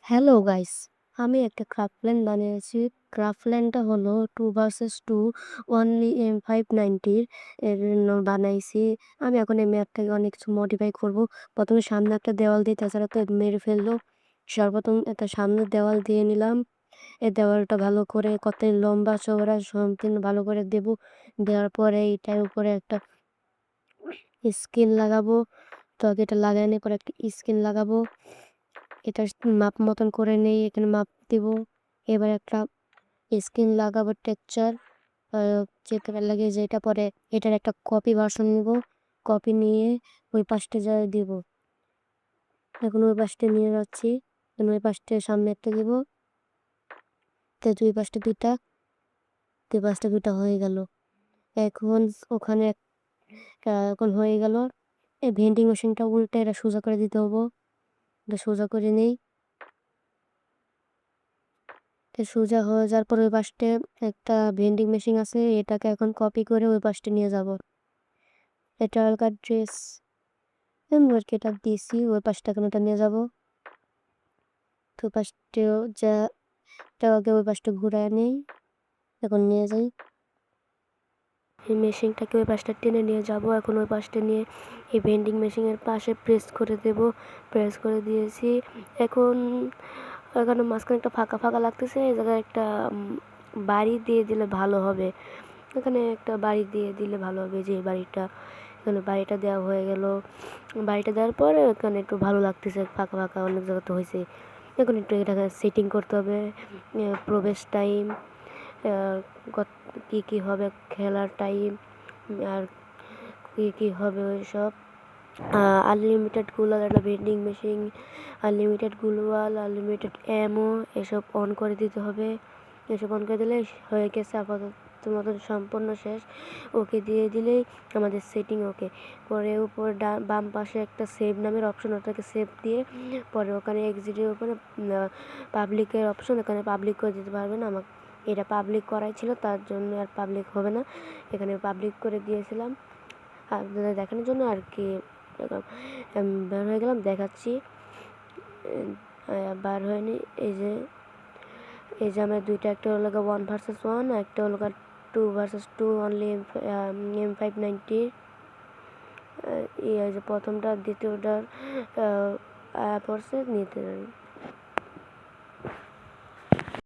Hello guys, আমি একটা ক্রাফটল্যান্ড বানিয়েছি। ক্রাফটল্যান্ডটা হলো 2 ভার্সেস 2 অনলি M590 এর জন্য বানাইছি। আমি এখন এই ম্যাপটাকে অনেক কিছু মডিফাই করব। প্রথমে সামনে একটা দেওয়াল দিয়ে তাছাড়া তো মেরে ফেললো। সর্বপ্রথম একটা সামনের দেওয়াল দিয়ে নিলাম। এই দেওয়ালটা ভালো করে কত লম্বা চওড়া সম্পূর্ণ ভালো করে দেব। দেওয়ার পরে এটার উপরে একটা স্কিন লাগাবো। তো আগে এটা লাগানোর পরে একটা স্কিন লাগাবো। এটা মাপ মতন করে নেই, এখানে মাপ দিব। এবার একটা স্ক্রিন লাগাবো টেক্সচার যেখানে লাগিয়ে যেটা পরে এটার একটা কপি ভার্সন নিব। কপি নিয়ে ওই পাশটা যা দিব। এখন ওই পাশটা নিয়ে যাচ্ছি। ওই পাশটা সামনে একটা দিব। তো দুই পাশটা দুইটা, দুই পাশটা দুইটা হয়ে গেল। এখন ওখানে এখন হয়ে গেল। এই ভেন্ডিং মেশিনটা উল্টে এটা সোজা করে দিতে হবো। এটা সোজা করে নেই। তো সোজা হয়ে যাওয়ার পর ওই পাশে একটা ভেন্ডিং মেশিন আছে, এটাকে এখন কপি করে ওই পাশটা নিয়ে যাব। এটা হালকা ড্রেস আর কি এটা দিয়েছি, ওই পাশটা এখন ওটা নিয়ে যাব। তো পাশটাও যা আগে ওই পাশটা ঘুরায় নেই, এখন নিয়ে যাই। এই মেশিনটাকে ওই পাশটা টেনে নিয়ে যাব। এখন ওই পাশটা নিয়ে এই ভেন্ডিং মেশিনের পাশে প্রেস করে দেব। প্রেস করে দিয়েছি। এখন এখানে মাঝখানে একটা ফাঁকা ফাঁকা লাগতেছে, এই জায়গায় একটা বাড়ি দিয়ে দিলে ভালো হবে। এখানে একটা বাড়ি দিয়ে দিলে ভালো হবে, যে বাড়িটা এখানে বাড়িটা দেওয়া হয়ে গেল। বাড়িটা দেওয়ার পরে এখানে একটু ভালো লাগতেছে, ফাঁকা ফাঁকা অনেক জায়গাতে হয়েছে। এখন একটু এটাকে সেটিং করতে হবে। প্রবেশ টাইম, কী কী হবে খেলার টাইম, আর কী কী হবে ওই সব আনলিমিটেড গ্লোয়াল, একটা ভেন্ডিং মেশিন, আনলিমিটেড গ্লোয়াল, আনলিমিটেড অ্যামো, এসব অন করে দিতে হবে। এসব অন করে দিলে হয়ে গেছে, আপাতত মতন সম্পূর্ণ শেষ। ওকে দিয়ে দিলেই আমাদের সেটিং ওকে। পরে উপর বাম পাশে একটা সেভ নামের অপশন, ওটাকে সেভ দিয়ে পরে ওখানে এক্সিটের উপরে পাবলিকের অপশন, এখানে পাবলিক করে দিতে পারবেন। আমাকে এটা পাবলিক করাই ছিল, তার জন্য আর পাবলিক হবে না, এখানে পাবলিক করে দিয়েছিলাম আপনাদের দেখানোর জন্য আর কি। বের হয়ে গেলাম, দেখাচ্ছি। বার হয়নি। এই যে আমার দুইটা, একটা হলো 1 ভার্সেস 1, একটা হলো 2 ভার্সেস 2 অনলি M590। এই যে প্রথমটা দ্বিতীয়টার পড়ছে নিতে